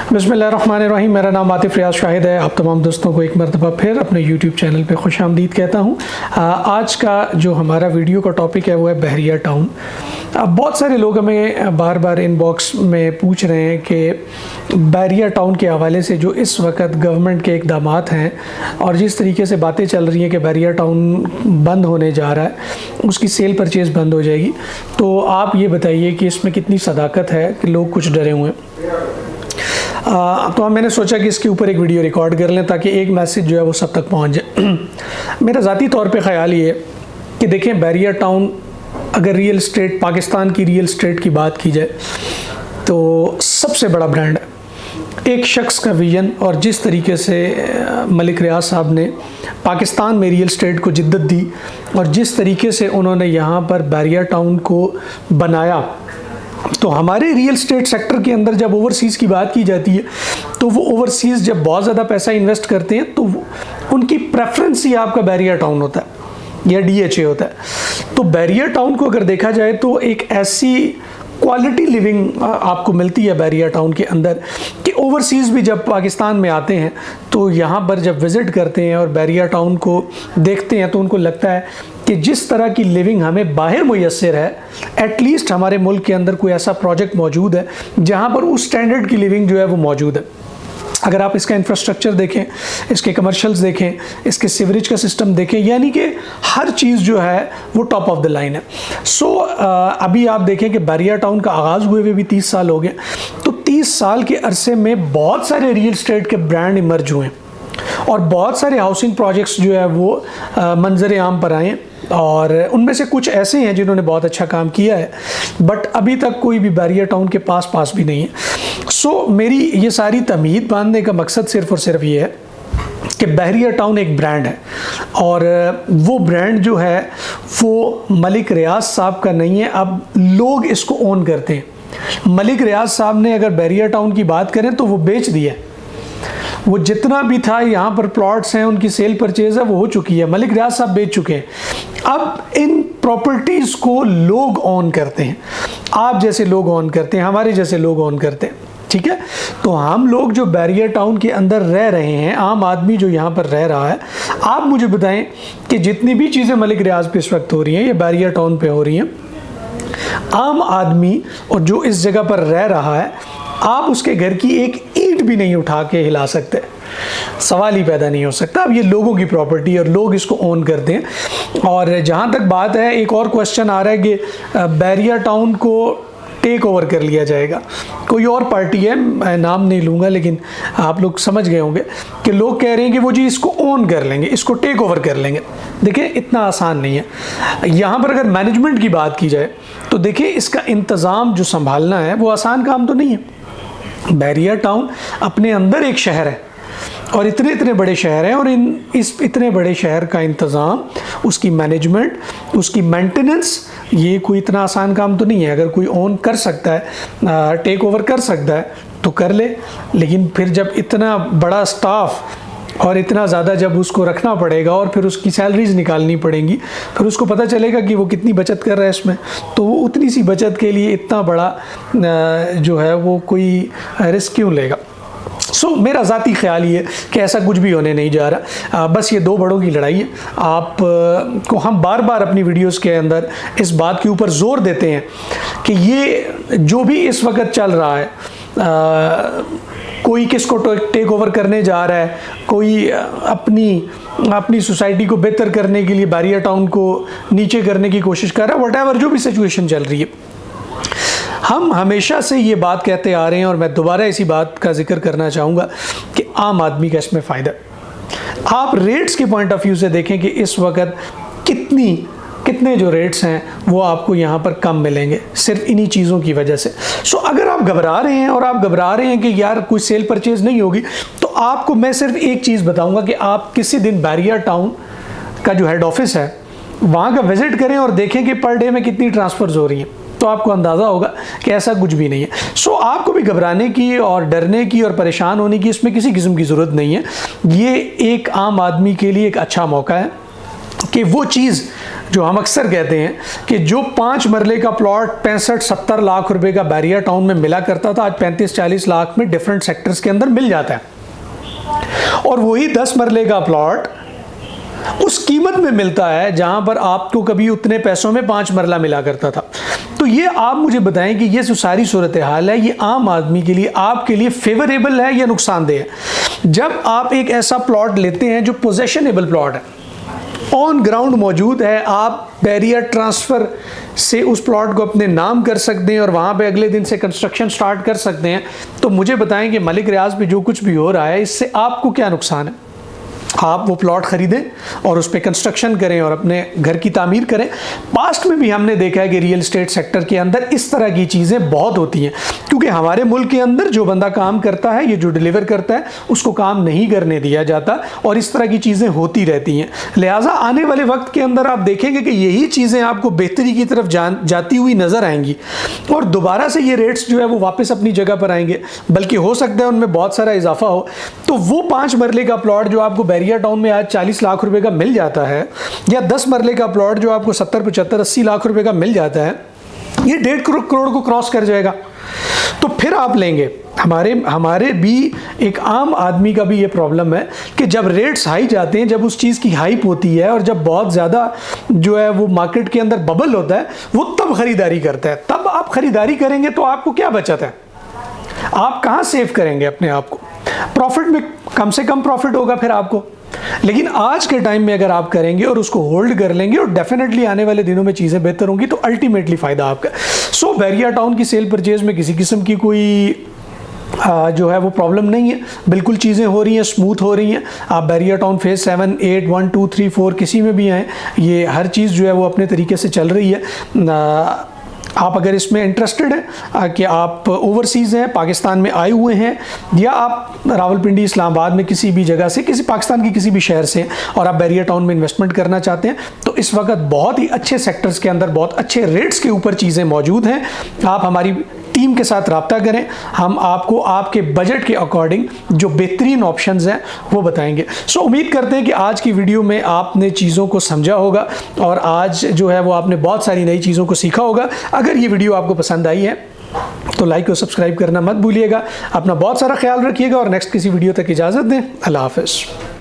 बिस्मिल्लाहिर्रहमानिर्रहीम। मेरा नाम आतिफ रियाज शाहिद है। आप तमाम दोस्तों को एक मरतबा फिर अपने यूट्यूब चैनल पे खुश आमदीद कहता हूँ। आज का जो हमारा वीडियो का टॉपिक है वो है बहरिया टाउन। बहुत सारे लोग हमें बार बार इनबॉक्स में पूछ रहे हैं कि बहरिया टाउन के हवाले से जो इस वक्त गवर्नमेंट के इक़दामात हैं और जिस तरीके से बातें चल रही हैं कि बहरिया टाउन बंद होने जा रहा है, उसकी सेल परचेज़ बंद हो जाएगी, तो आप ये बताइए कि इसमें कितनी सदाकत है कि लोग कुछ डरे हुए हैं। तो मैंने सोचा कि इसके ऊपर एक वीडियो रिकॉर्ड कर लें ताकि एक मैसेज जो है वो सब तक पहुंच जाए। मेरा ज़ाती तौर पे ख़्याल ये है कि देखें, बहरिया टाउन अगर रियल एस्टेट, पाकिस्तान की रियल एस्टेट की बात की जाए तो सबसे बड़ा ब्रांड है। एक शख्स का विजन और जिस तरीके से मलिक रियाज साहब ने पाकिस्तान में रियल एस्टेट को जिद्दत दी और जिस तरीके से उन्होंने यहाँ पर बहरिया टाउन को बनाया, तो हमारे रियल एस्टेट सेक्टर के अंदर जब ओवरसीज़ की बात की जाती है तो वो ओवरसीज़ जब बहुत ज़्यादा पैसा इन्वेस्ट करते हैं तो उनकी प्रेफरेंस ही आपका बहरिया टाउन होता है या DHA होता है। तो बहरिया टाउन को अगर देखा जाए तो एक ऐसी क्वालिटी लिविंग आपको मिलती है बहरिया टाउन के अंदर कि ओवरसीज़ भी जब पाकिस्तान में आते हैं तो यहाँ पर जब विज़िट करते हैं और बहरिया टाउन को देखते हैं तो उनको लगता है कि जिस तरह की लिविंग हमें बाहर मुयस्सर है, एटलीस्ट हमारे मुल्क के अंदर कोई ऐसा प्रोजेक्ट मौजूद है जहाँ पर उस स्टैंडर्ड की लिविंग जो है वो मौजूद है। अगर आप इसका इंफ्रास्ट्रक्चर देखें, इसके कमर्शियल्स देखें, इसके सीवरेज का सिस्टम देखें, यानी कि हर चीज़ जो है वो टॉप ऑफ द लाइन है। अभी आप देखें कि बहरिया टाउन का आगाज़ हुए भी 30 साल हो गए, तो 30 साल के अरसे में बहुत सारे रियल एस्टेट के ब्रांड इमर्ज हुए और बहुत सारे हाउसिंग प्रोजेक्ट्स जो है वो मंजर आम पर आए और उनमें से कुछ ऐसे हैं जिन्होंने बहुत अच्छा काम किया है, बट अभी तक कोई भी बहरिया टाउन के पास भी नहीं है। मेरी ये सारी तमहीद बांधने का मकसद सिर्फ़ और सिर्फ ये है कि बहरिया टाउन एक ब्रांड है और वो ब्रांड जो है वो मलिक रियाज साहब का नहीं है, अब लोग इसको ओन करते हैं। मलिक रियाज साहब ने अगर बहरिया टाउन की बात करें तो वो बेच दिया, वो जितना भी था यहाँ पर प्लॉट्स हैं उनकी सेल परचेज़ है वो हो चुकी है, मलिक रियाज साहब बेच चुके हैं। अब इन प्रॉपर्टीज़ को लोग ओन करते हैं, आप जैसे लोग ओन करते हैं, हमारे जैसे लोग ओन करते हैं, ठीक है। तो हम लोग जो बहरिया टाउन के अंदर रह रहे हैं, आम आदमी जो यहाँ पर रह रहा है, आप मुझे बताएं कि जितनी भी चीज़ें मलिक रियाज पे इस वक्त हो रही हैं, ये बहरिया टाउन पे हो रही हैं, आम आदमी और जो इस जगह पर रह रहा है, आप उसके घर की एक ईंट भी नहीं उठा के हिला सकते, सवाल ही पैदा नहीं हो सकता। अब ये लोगों की प्रॉपर्टी और लोग इसको ओन करते हैं। और जहाँ तक बात है, एक और क्वेश्चन आ रहा है कि बहरिया टाउन को टेक ओवर कर लिया जाएगा, कोई और पार्टी है, मैं नाम नहीं लूँगा लेकिन आप लोग समझ गए होंगे कि लोग कह रहे हैं कि वो जी इसको ओन कर लेंगे, इसको टेक ओवर कर लेंगे। देखिए, इतना आसान नहीं है। यहाँ पर अगर मैनेजमेंट की बात की जाए तो देखिए, इसका इंतज़ाम जो संभालना है वो आसान काम तो नहीं है। बहरिया टाउन अपने अंदर एक शहर है और इतने बड़े शहर हैं और इस इतने बड़े शहर का इंतज़ाम, उसकी मैनेजमेंट, उसकी मेंटेनेंस, ये कोई इतना आसान काम तो नहीं है। अगर कोई ओन कर सकता है, टेक ओवर कर सकता है तो कर ले, लेकिन फिर जब इतना बड़ा स्टाफ और इतना ज़्यादा जब उसको रखना पड़ेगा और फिर उसकी सैलरीज निकालनी पड़ेंगी, फिर उसको पता चलेगा कि वो कितनी बचत कर रहा है इसमें, तो वो उतनी सी बचत के लिए इतना बड़ा जो है वो कोई रिस्क क्यों लेगा। मेरा ज़ाती ख्याल ये कि ऐसा कुछ भी होने नहीं जा रहा। बस ये दो बड़ों की लड़ाई है। आप को हम बार बार अपनी वीडियोस के अंदर इस बात के ऊपर जोर देते हैं कि ये जो भी इस वक्त चल रहा है, कोई किसको टेक ओवर करने जा रहा है, कोई अपनी सोसाइटी को बेहतर करने के लिए बहरिया टाउन को नीचे करने की कोशिश कर रहा है, व्हाटएवर जो भी सिचुएशन चल रही है। हम हमेशा से ये बात कहते आ रहे हैं और मैं दोबारा इसी बात का जिक्र करना चाहूँगा कि आम आदमी का इसमें फ़ायदा। आप रेट्स के पॉइंट ऑफ व्यू से देखें कि इस वक्त कितने जो रेट्स हैं वो आपको यहाँ पर कम मिलेंगे सिर्फ इन्हीं चीज़ों की वजह से। अगर आप घबरा रहे हैं और आप घबरा रहे हैं कि यार कोई सेल परचेज़ नहीं होगी, तो आपको मैं सिर्फ एक चीज़ बताऊँगा कि आप किसी दिन बहरिया टाउन का जो हेड ऑफिस है वहाँ का विज़िट करें और देखें कि पर डे में कितनी ट्रांसफ़र्स हो रही हैं, तो आपको अंदाज़ा होगा कि ऐसा कुछ भी नहीं है। आपको भी घबराने की और डरने की और परेशान होने की इसमें किसी किस्म की ज़रूरत नहीं है। ये एक आम आदमी के लिए एक अच्छा मौका है कि वो चीज़ जो हम अक्सर कहते हैं कि जो 5 मरले का प्लॉट 65-70 लाख रुपए का बैरिया टाउन में मिला करता था, आज 35-40 लाख में डिफरेंट सेक्टर्स के अंदर मिल जाता है। और वही 10 मरले का प्लॉट उस कीमत में मिलता है जहां पर आपको कभी उतने पैसों में 5 मरला मिला करता था। तो ये आप मुझे बताएं कि ये जो सारी सूरत हाल है, ये आम आदमी के लिए, आपके लिए फेवरेबल है या नुकसानदेह है? जब आप एक ऐसा प्लॉट लेते हैं जो पोजेशनेबल प्लॉट है, ऑन ग्राउंड मौजूद है, आप बैरियर ट्रांसफ़र से उस प्लॉट को अपने नाम कर सकते हैं और वहाँ पे अगले दिन से कंस्ट्रक्शन स्टार्ट कर सकते हैं, तो मुझे बताएं कि मलिक रियाज पे जो कुछ भी हो रहा है, इससे आपको क्या नुकसान है? आप वो प्लॉट ख़रीदें और उस पर कंस्ट्रक्शन करें और अपने घर की तामीर करें। पास्ट में भी हमने देखा है कि रियल एस्टेट सेक्टर के अंदर इस तरह की चीज़ें बहुत होती हैं, क्योंकि हमारे मुल्क के अंदर जो बंदा काम करता है, ये जो डिलीवर करता है, उसको काम नहीं करने दिया जाता और इस तरह की चीज़ें होती रहती हैं। लिहाजा आने वाले वक्त के अंदर आप देखेंगे कि यही चीज़ें आपको बेहतरी की तरफ जाती हुई नज़र आएंगी और दोबारा से ये रेट्स जो है वो वापस अपनी जगह पर आएंगे, बल्कि हो सकता है उनमें बहुत सारा इजाफा हो। तो वो 5 मरले का प्लॉट जो आपको बैरिया टाउन में आज 40 लाख रुपए का मिल जाता है, या 10 मरले का प्लॉट जो आपको 70, 75, 80 लाख रुपए का मिल जाता है, ये 1.5 करोड़ को क्रॉस कर जाएगा। तो फिर आप लेंगे। हमारे भी एक आम आदमी का भी ये प्रॉब्लम है कि जब रेट्स हाई जाते हैं, जब उस चीज़ की हाइप होती है और जब बहुत ज़्यादा जो है वो मार्केट के अंदर बबल होता है, वो तब खरीदारी करता है। तब आप खरीदारी करेंगे तो आपको क्या बचत है? आप कहाँ सेव करेंगे अपने आप को? प्रॉफिट में कम से कम प्रॉफिट होगा फिर आपको। लेकिन आज के टाइम में अगर आप करेंगे और उसको होल्ड कर लेंगे और डेफिनेटली आने वाले दिनों में चीज़ें बेहतर होंगी, तो अल्टीमेटली फ़ायदा आपका। सो बैरिया टाउन की सेल परचेज में किसी किस्म की कोई जो है वो प्रॉब्लम नहीं है, बिल्कुल चीज़ें हो रही हैं, स्मूथ हो रही हैं। आप बैरिया टाउन फेज़ 7, 8, 1, 2, 3, 4 किसी में भी आएँ, ये हर चीज़ जो है वो अपने तरीके से चल रही है। आप अगर इसमें इंटरेस्टेड हैं कि आप ओवरसीज़ हैं, पाकिस्तान में आए हुए हैं, या आप रावलपिंडी, इस्लामाबाद में किसी भी जगह से, किसी पाकिस्तान की किसी भी शहर से, और आप बैरिया टाउन में इन्वेस्टमेंट करना चाहते हैं, तो इस वक्त बहुत ही अच्छे सेक्टर्स के अंदर बहुत अच्छे रेट्स के ऊपर चीज़ें मौजूद हैं। आप हमारी टीम के साथ रब्ता करें, हम आपको आपके बजट के अकॉर्डिंग जो बेहतरीन ऑप्शंस हैं वो बताएंगे। सो उम्मीद करते हैं कि आज की वीडियो में आपने चीज़ों को समझा होगा और आज जो है वो आपने बहुत सारी नई चीज़ों को सीखा होगा। अगर ये वीडियो आपको पसंद आई है तो लाइक और सब्सक्राइब करना मत भूलिएगा। अपना बहुत सारा ख्याल रखिएगा और नेक्स्ट किसी वीडियो तक इजाज़त दें। अल्लाह हाफ़िज़।